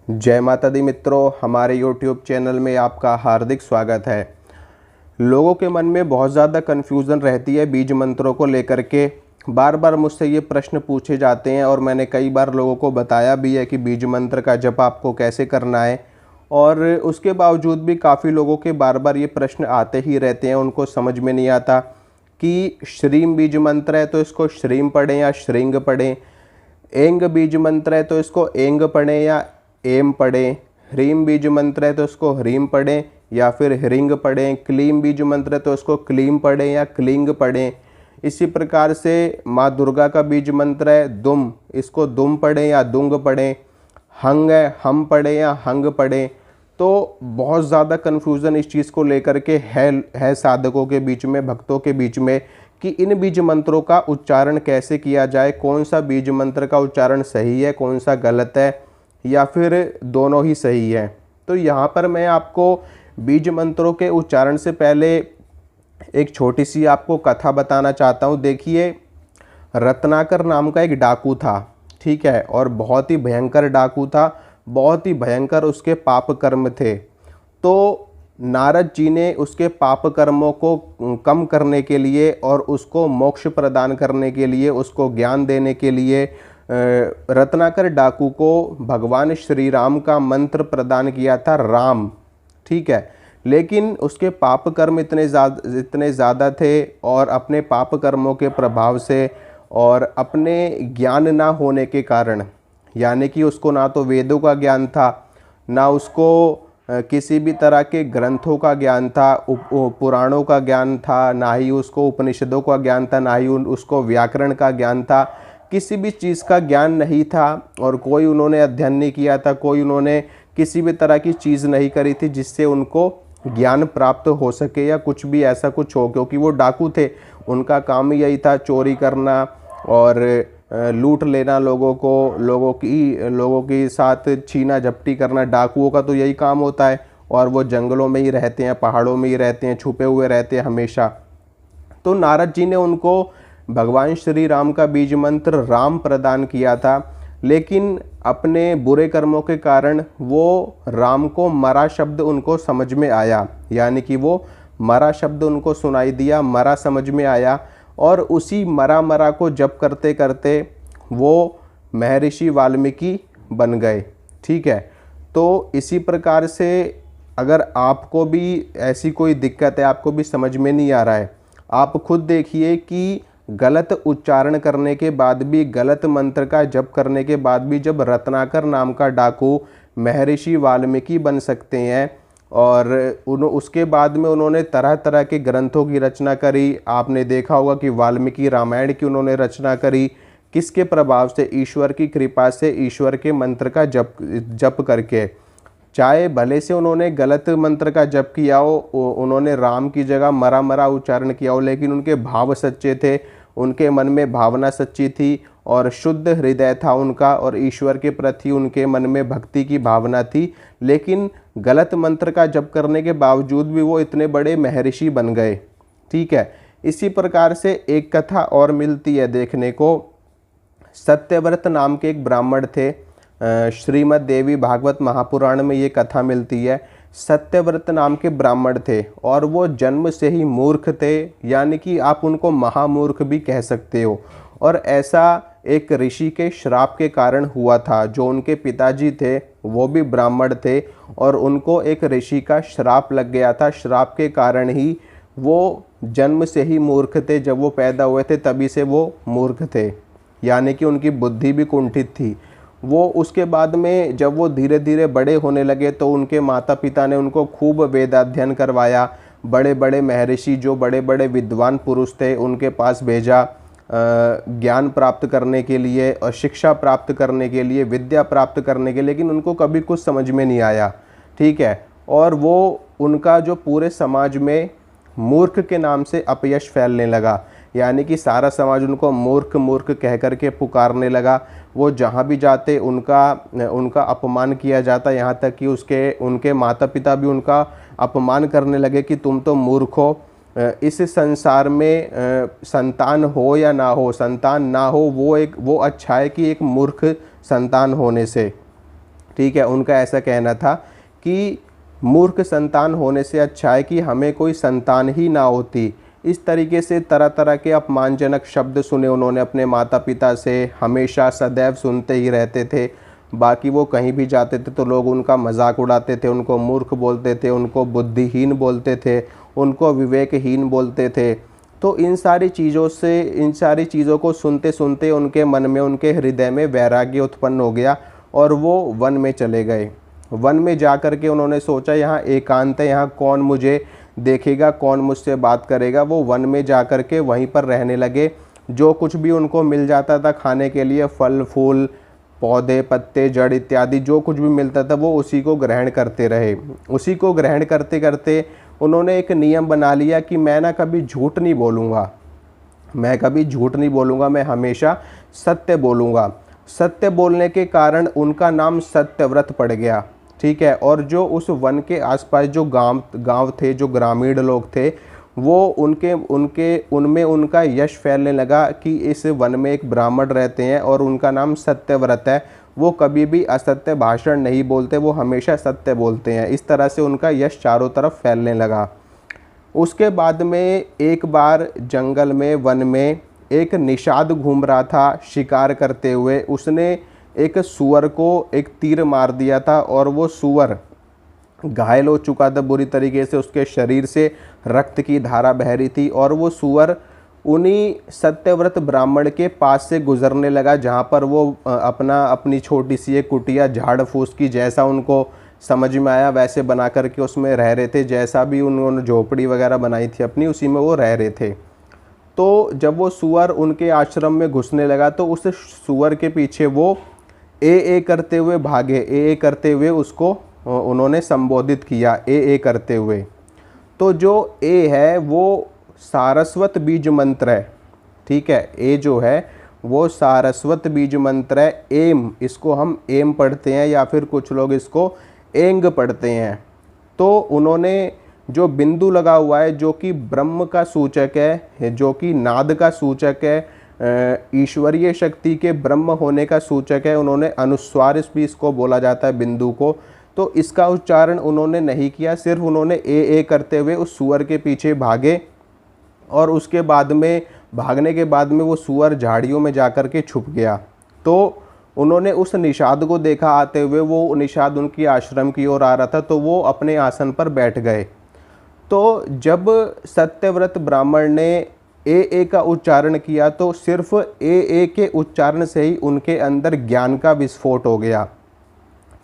जय माता दी मित्रों, हमारे YouTube चैनल में आपका हार्दिक स्वागत है। लोगों के मन में बहुत ज़्यादा कन्फ्यूज़न रहती है बीज मंत्रों को लेकर के। बार बार मुझसे ये प्रश्न पूछे जाते हैं और मैंने कई बार लोगों को बताया भी है कि बीज मंत्र का जप आपको कैसे करना है, और उसके बावजूद भी काफ़ी लोगों के बार बार ये प्रश्न आते ही रहते हैं। उनको समझ में नहीं आता कि श्रीम बीज मंत्र है तो इसको श्रीम पढ़ें या श्रृंग पढ़ें, एंग बीज मंत्र है तो इसको एंग पढ़ें या एम पढ़ें, ह्रीम बीज मंत्र है तो इसको ह्रीम पढ़ें या फिर ह्रिंग पढ़ें, क्लीम बीज मंत्र है तो इसको क्लीम पढ़ें या क्लिंग पढ़ें। इसी प्रकार से माँ दुर्गा का बीज मंत्र है दुम, इसको दुम पढ़ें या दुंग पढ़ें, हंग है हम पढ़ें या हंग पढ़ें। तो बहुत ज़्यादा कन्फ्यूज़न इस चीज़ को लेकर के है साधकों के बीच में, भक्तों के बीच में, कि इन बीज मंत्रों का उच्चारण कैसे किया जाए, कौन सा बीज मंत्र का उच्चारण सही है, कौन सा गलत है, या फिर दोनों ही सही है। तो यहाँ पर मैं आपको बीज मंत्रों के उच्चारण से पहले एक छोटी सी आपको कथा बताना चाहता हूँ। देखिए, रत्नाकर नाम का एक डाकू था, ठीक है, और बहुत ही भयंकर डाकू था, बहुत ही भयंकर उसके पाप कर्म थे। तो नारद जी ने उसके पाप कर्मों को कम करने के लिए और उसको मोक्ष प्रदान करने के लिए, उसको ज्ञान देने के लिए रत्नाकर डाकू को भगवान श्री राम का मंत्र प्रदान किया था, राम, ठीक है। लेकिन उसके पाप कर्म इतने ज़्यादा थे, और अपने पाप कर्मों के प्रभाव से और अपने ज्ञान ना होने के कारण, यानी कि उसको ना तो वेदों का ज्ञान था, ना उसको किसी भी तरह के ग्रंथों का ज्ञान था, पुराणों का ज्ञान था, ना ही उसको उपनिषदों का ज्ञान था, ना ही उसको व्याकरण का ज्ञान था, किसी भी चीज़ का ज्ञान नहीं था। और कोई उन्होंने अध्ययन नहीं किया था, कोई उन्होंने किसी भी तरह की चीज़ नहीं करी थी जिससे उनको ज्ञान प्राप्त हो सके या कुछ भी ऐसा कुछ हो, क्योंकि वो डाकू थे। उनका काम ही यही था, चोरी करना और लूट लेना लोगों को, लोगों की साथ छीना झपटी करना। डाकुओं का तो यही काम होता है, और वो जंगलों में ही रहते हैं, पहाड़ों में ही रहते हैं, छुपे हुए रहते हैं हमेशा। तो नारद जी ने उनको भगवान श्री राम का बीज मंत्र राम प्रदान किया था, लेकिन अपने बुरे कर्मों के कारण वो राम को मरा शब्द उनको समझ में आया, यानी कि वो मरा शब्द उनको सुनाई दिया, मरा समझ में आया, और उसी मरा को जप करते करते वो महर्षि वाल्मीकि बन गए, ठीक है। तो इसी प्रकार से अगर आपको भी ऐसी कोई दिक्कत है, आपको भी समझ में नहीं आ रहा है, आप खुद देखिए कि गलत उच्चारण करने के बाद भी, गलत मंत्र का जप करने के बाद भी, जब रत्नाकर नाम का डाकू महर्षि वाल्मीकि बन सकते हैं, और उसके बाद में उन्होंने तरह तरह के ग्रंथों की रचना करी। आपने देखा होगा कि वाल्मीकि रामायण की उन्होंने रचना करी, किसके प्रभाव से? ईश्वर की कृपा से, ईश्वर के मंत्र का जप करके। चाहे भले से उन्होंने गलत मंत्र का जप किया हो, उन्होंने राम की जगह मरा उच्चारण किया हो, लेकिन उनके भाव सच्चे थे, उनके मन में भावना सच्ची थी और शुद्ध हृदय था उनका, और ईश्वर के प्रति उनके मन में भक्ति की भावना थी। लेकिन गलत मंत्र का जप करने के बावजूद भी वो इतने बड़े महर्षि बन गए, ठीक है। इसी प्रकार से एक कथा और मिलती है देखने को। सत्यव्रत नाम के एक ब्राह्मण थे, श्रीमद् देवी भागवत महापुराण में ये कथा मिलती है। सत्यव्रत नाम के ब्राह्मण थे, और वो जन्म से ही मूर्ख थे, यानी कि आप उनको महामूर्ख भी कह सकते हो। और ऐसा एक ऋषि के श्राप के कारण हुआ था। जो उनके पिताजी थे वो भी ब्राह्मण थे, और उनको एक ऋषि का श्राप लग गया था। श्राप के कारण ही वो जन्म से ही मूर्ख थे, जब वो पैदा हुए थे तभी से वो मूर्ख थे, यानी कि उनकी बुद्धि भी कुंठित थी। वो उसके बाद में जब वो धीरे धीरे बड़े होने लगे तो उनके माता पिता ने उनको खूब वेदाध्ययन करवाया। बड़े बड़े महर्षि, जो बड़े बड़े विद्वान पुरुष थे, उनके पास भेजा ज्ञान प्राप्त करने के लिए और शिक्षा प्राप्त करने के लिए, विद्या प्राप्त करने के लिए, लेकिन उनको कभी कुछ समझ में नहीं आया, ठीक है। और वो उनका जो पूरे समाज में मूर्ख के नाम से अपयश फैलने लगा, यानी कि सारा समाज उनको मूर्ख मूर्ख कह कर के पुकारने लगा। वो जहाँ भी जाते उनका अपमान किया जाता, यहाँ तक कि उनके माता पिता भी उनका अपमान करने लगे कि तुम तो मूर्ख हो, इस संसार में संतान हो या ना हो, संतान ना हो वो अच्छा है कि एक मूर्ख संतान होने से। ठीक है, उनका ऐसा कहना था कि मूर्ख संतान होने से अच्छा है कि हमें कोई संतान ही ना होती। इस तरीके से तरह तरह के अपमानजनक शब्द सुने उन्होंने अपने माता पिता से, हमेशा सदैव सुनते ही रहते थे। बाकी वो कहीं भी जाते थे तो लोग उनका मजाक उड़ाते थे, उनको मूर्ख बोलते थे, उनको बुद्धिहीन बोलते थे, उनको विवेकहीन बोलते थे। तो इन सारी चीज़ों को सुनते सुनते उनके मन में, उनके हृदय में वैराग्य उत्पन्न हो गया और वो वन में चले गए। वन में जा कर के उन्होंने सोचा यहाँ एकांत है, यहाँ कौन मुझे देखेगा, कौन मुझसे बात करेगा। वो वन में जा कर के वहीं पर रहने लगे। जो कुछ भी उनको मिल जाता था खाने के लिए, फल फूल, पौधे, पत्ते, जड़ इत्यादि जो कुछ भी मिलता था वो उसी को ग्रहण करते रहे। उसी को ग्रहण करते करते उन्होंने एक नियम बना लिया कि मैं ना कभी झूठ नहीं बोलूँगा, मैं हमेशा सत्य बोलूँगा। सत्य बोलने के कारण उनका नाम सत्यव्रत पड़ गया। ठीक है, और जो उस वन के आसपास जो गांव थे, जो ग्रामीण लोग थे, वो उनमें उनका यश फैलने लगा कि इस वन में एक ब्राह्मण रहते हैं और उनका नाम सत्यव्रत है। वो कभी भी असत्य भाषण नहीं बोलते, वो हमेशा सत्य बोलते हैं। इस तरह से उनका यश चारों तरफ फैलने लगा। उसके बाद में एक बार जंगल में, वन में एक निषाद घूम रहा था शिकार करते हुए। उसने एक सूअर को एक तीर मार दिया था और वो सूअर घायल हो चुका था बुरी तरीके से, उसके शरीर से रक्त की धारा बह रही थी। और वो सूअर उन्हीं सत्यव्रत ब्राह्मण के पास से गुजरने लगा, जहाँ पर वो अपनी छोटी सी एक कुटिया झाड़ फूस की, जैसा उनको समझ में आया वैसे बना करके उसमें रह रहे थे। जैसा भी उन्होंने झोपड़ी वगैरह बनाई थी अपनी, उसी में वो रह रहे थे। तो जब वो सूअर उनके आश्रम में घुसने लगा तो उस सूअर के पीछे वो ए करते हुए भागे, ए करते हुए उसको उन्होंने संबोधित किया, ए करते हुए। तो जो ए है वो सारस्वत बीज मंत्र है। ठीक है, ए जो है वो सारस्वत बीज मंत्र है। एम, इसको हम एम पढ़ते हैं या फिर कुछ लोग इसको एंग पढ़ते हैं। तो उन्होंने जो बिंदु लगा हुआ है, जो कि ब्रह्म का सूचक है, जो कि नाद का सूचक है, ईश्वरीय शक्ति के ब्रह्म होने का सूचक है, उन्होंने अनुस्वार भी इसको बोला जाता है बिंदु को। तो इसका उच्चारण उन्होंने नहीं किया, सिर्फ उन्होंने ए करते हुए उस सूअर के पीछे भागे। और उसके बाद में, भागने के बाद में वो सूअर झाड़ियों में जाकर के छुप गया। तो उन्होंने उस निषाद को देखा आते हुए, वो निषाद उनकी आश्रम की ओर आ रहा था, तो वो अपने आसन पर बैठ गए। तो जब सत्यव्रत ब्राह्मण ने ए का उच्चारण किया तो सिर्फ ए के उच्चारण से ही उनके अंदर ज्ञान का विस्फोट हो गया।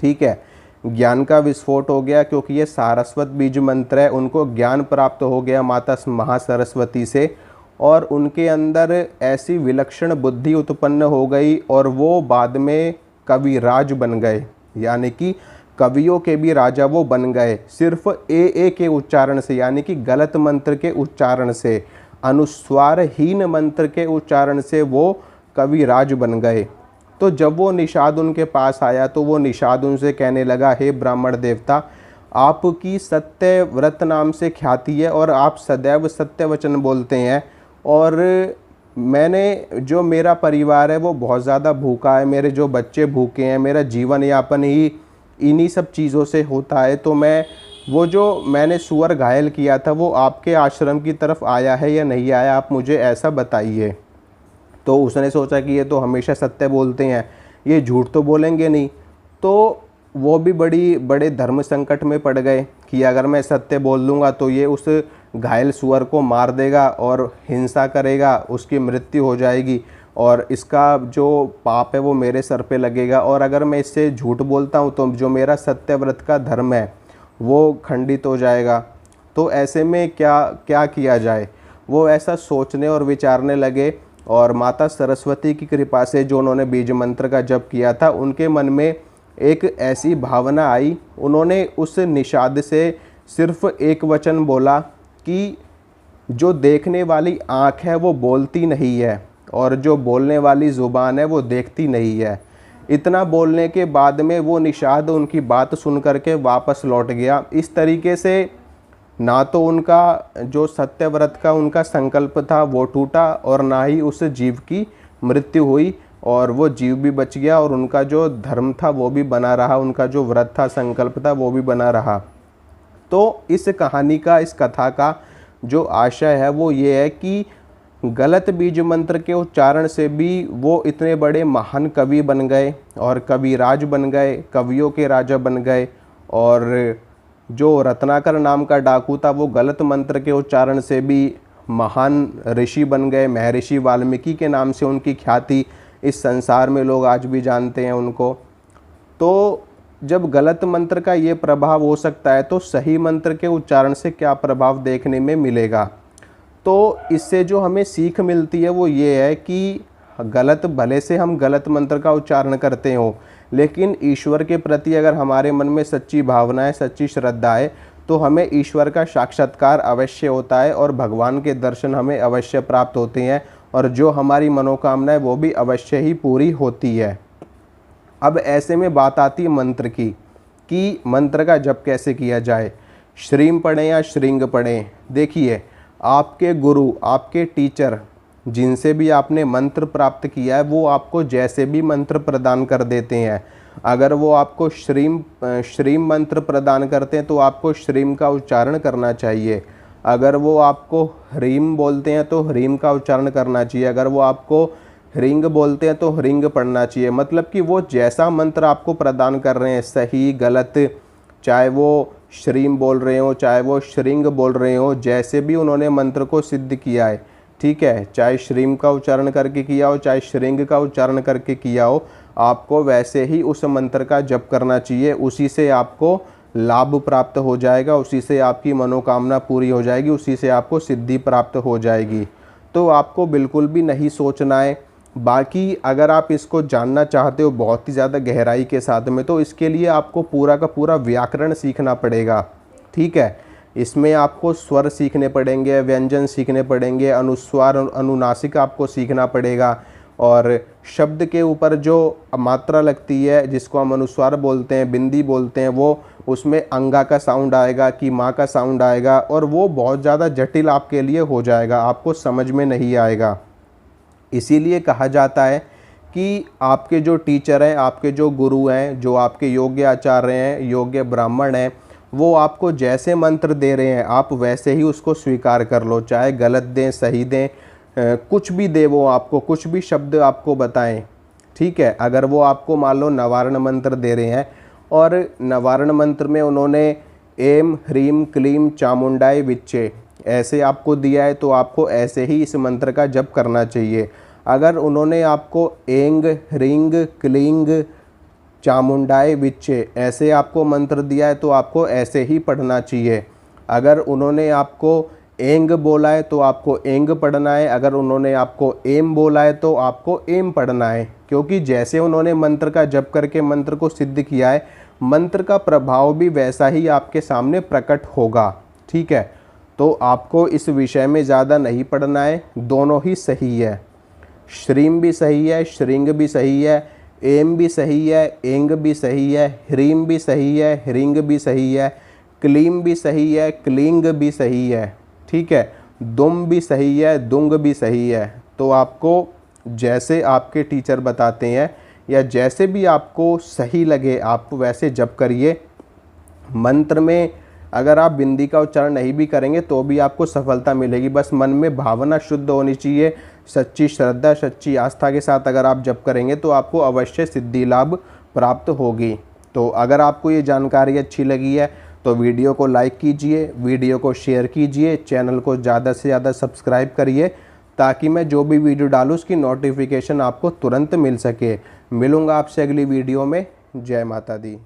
ठीक है, ज्ञान का विस्फोट हो गया, क्योंकि ये सारस्वत बीज मंत्र है। उनको ज्ञान प्राप्त हो गया माता महासरस्वती से, और उनके अंदर ऐसी विलक्षण बुद्धि उत्पन्न हो गई और वो बाद में कविराज बन गए, यानी कि कवियों के भी राजा वो बन गए। सिर्फ ए के उच्चारण से, यानी कि गलत मंत्र के उच्चारण से, अनुस्वारहीन मंत्र के उच्चारण से वो कविराज बन गए। तो जब वो निषाद उनके पास आया तो वो निषाद उनसे कहने लगा, हे ब्राह्मण देवता, आपकी सत्यव्रत नाम से ख्याति है और आप सदैव सत्य वचन बोलते हैं। और जो मेरा परिवार है वो बहुत ज़्यादा भूखा है, मेरे जो बच्चे भूखे हैं, मेरा जीवन यापन ही इन्हीं सब चीज़ों से होता है। तो वो जो मैंने सूअर घायल किया था वो आपके आश्रम की तरफ आया है या नहीं आया, आप मुझे ऐसा बताइए। तो उसने सोचा कि ये तो हमेशा सत्य बोलते हैं, ये झूठ तो बोलेंगे नहीं। तो वो भी बड़े धर्म संकट में पड़ गए कि अगर मैं सत्य बोल दूंगा तो ये उस घायल सूअर को मार देगा और हिंसा करेगा, उसकी मृत्यु हो जाएगी और इसका जो पाप है वो मेरे सर पे लगेगा। और अगर मैं इससे झूठ बोलता हूँ तो जो मेरा सत्यव्रत का धर्म है वो खंडित हो जाएगा। तो ऐसे में क्या किया जाए, वो ऐसा सोचने और विचारने लगे। और माता सरस्वती की कृपा से जो उन्होंने बीज मंत्र का जप किया था, उनके मन में एक ऐसी भावना आई। उन्होंने उस निषाद से सिर्फ एक वचन बोला कि जो देखने वाली आँख है वो बोलती नहीं है और जो बोलने वाली ज़ुबान है वो देखती नहीं है। इतना बोलने के बाद में वो निषाद उनकी बात सुन करके वापस लौट गया। इस तरीके से ना तो उनका जो सत्यव्रत का उनका संकल्प था वो टूटा और ना ही उस जीव की मृत्यु हुई। और वो जीव भी बच गया और उनका जो धर्म था वो भी बना रहा, उनका जो व्रत था, संकल्प था, वो भी बना रहा। तो इस कहानी का, इस कथा का जो आशय है वो ये है कि गलत बीज मंत्र के उच्चारण से भी वो इतने बड़े महान कवि बन गए और कविराज बन गए, कवियों के राजा बन गए। और जो रत्नाकर नाम का डाकू था वो गलत मंत्र के उच्चारण से भी महान ऋषि बन गए। महर्षि वाल्मीकि के नाम से उनकी ख्याति इस संसार में लोग आज भी जानते हैं उनको। तो जब गलत मंत्र का ये प्रभाव हो सकता है तो सही मंत्र के उच्चारण से क्या प्रभाव देखने में मिलेगा। तो इससे जो हमें सीख मिलती है वो ये है कि गलत, भले से हम गलत मंत्र का उच्चारण करते हो, लेकिन ईश्वर के प्रति अगर हमारे मन में सच्ची भावना है, सच्ची श्रद्धा है, तो हमें ईश्वर का साक्षात्कार अवश्य होता है और भगवान के दर्शन हमें अवश्य प्राप्त होते हैं और जो हमारी मनोकामना है वो भी अवश्य ही पूरी होती है। अब ऐसे में बात आती है मंत्र की कि मंत्र का जप कैसे किया जाए, श्रीम पढ़ें या श्रृंग पढ़ें। देखिए, आपके गुरु, आपके टीचर जिनसे भी आपने मंत्र प्राप्त किया है वो आपको जैसे भी मंत्र प्रदान कर देते हैं। अगर वो आपको श्रीम मंत्र प्रदान करते हैं तो आपको श्रीम का उच्चारण करना चाहिए। अगर वो आपको ह्रीम बोलते हैं तो ह्रीम का उच्चारण करना चाहिए। अगर वो आपको ह्रिंग बोलते हैं तो ह्रिंग पढ़ना चाहिए। मतलब कि वो जैसा मंत्र आपको प्रदान कर रहे हैं, सही गलत, चाहे वो श्रीम बोल रहे हो, चाहे वो श्रृंग बोल रहे हो, जैसे भी उन्होंने मंत्र को सिद्ध किया है, ठीक है, चाहे श्रीम का उच्चारण करके किया हो, चाहे श्रृंग का उच्चारण करके किया हो, आपको वैसे ही उस मंत्र का जप करना चाहिए। उसी से आपको लाभ प्राप्त हो जाएगा, उसी से आपकी मनोकामना पूरी हो जाएगी, उसी से आपको सिद्धि प्राप्त हो जाएगी। तो आपको बिल्कुल भी नहीं सोचना है। बाकी अगर आप इसको जानना चाहते हो बहुत ही ज़्यादा गहराई के साथ में, तो इसके लिए आपको पूरा का पूरा व्याकरण सीखना पड़ेगा, ठीक है। इसमें आपको स्वर सीखने पड़ेंगे, व्यंजन सीखने पड़ेंगे, अनुस्वार, अनुनासिक आपको सीखना पड़ेगा। और शब्द के ऊपर जो मात्रा लगती है, जिसको हम अनुस्वार बोलते हैं, बिंदी बोलते हैं, वो उसमें अंगा का साउंड आएगा कि माँ का साउंड आएगा, और वो बहुत ज़्यादा जटिल आपके लिए हो जाएगा, आपको समझ में नहीं आएगा। इसीलिए कहा जाता है कि आपके जो टीचर हैं, आपके जो गुरु हैं, जो आपके योग्य आचार्य हैं, योग्य ब्राह्मण हैं, वो आपको जैसे मंत्र दे रहे हैं आप वैसे ही उसको स्वीकार कर लो। चाहे गलत दें, सही दें, कुछ भी दे, वो आपको कुछ भी शब्द आपको बताएं, ठीक है। अगर वो आपको मान लो नवारण मंत्र दे रहे हैं और नवारण मंत्र में उन्होंने एम ह्रीम क्लीम चामुंडाई विच्चे ऐसे आपको दिया है तो आपको ऐसे ही इस मंत्र का जप करना चाहिए। अगर उन्होंने आपको एंग ह्रींग क्लींग चामुंडाई विच्चे ऐसे आपको मंत्र दिया है तो आपको ऐसे ही पढ़ना चाहिए। अगर उन्होंने आपको एंग बोला है तो आपको एंग पढ़ना है। अगर उन्होंने आपको एम बोला है तो आपको एम पढ़ना है, क्योंकि जैसे उन्होंने मंत्र का जप करके मंत्र को सिद्ध किया है, मंत्र का प्रभाव भी वैसा ही आपके सामने प्रकट होगा, ठीक है। तो आपको इस विषय में ज़्यादा नहीं पढ़ना है, दोनों ही सही है। श्रीम भी सही है, श्रृंग भी सही है, एम भी सही है, एंग भी सही है, ह्रीम भी सही है, ह्रिंग भी सही है, क्लीम भी सही है, क्लिंग भी सही है, ठीक है। दुम भी सही है, दुंग भी सही है। तो आपको जैसे आपके टीचर बताते हैं या जैसे भी आपको सही लगे आप वैसे जप करिए। मंत्र में अगर आप बिंदी का उच्चारण नहीं भी करेंगे तो भी आपको सफलता मिलेगी। बस मन में भावना शुद्ध होनी चाहिए, सच्ची श्रद्धा, सच्ची आस्था के साथ अगर आप जप करेंगे तो आपको अवश्य सिद्धि लाभ प्राप्त होगी। तो अगर आपको ये जानकारी अच्छी लगी है तो वीडियो को लाइक कीजिए, वीडियो को शेयर कीजिए, चैनल को ज़्यादा से ज़्यादा सब्सक्राइब करिए ताकि मैं जो भी वीडियो डालूँ उसकी नोटिफिकेशन आपको तुरंत मिल सके। मिलूँगा आपसे अगली वीडियो में। जय माता दी।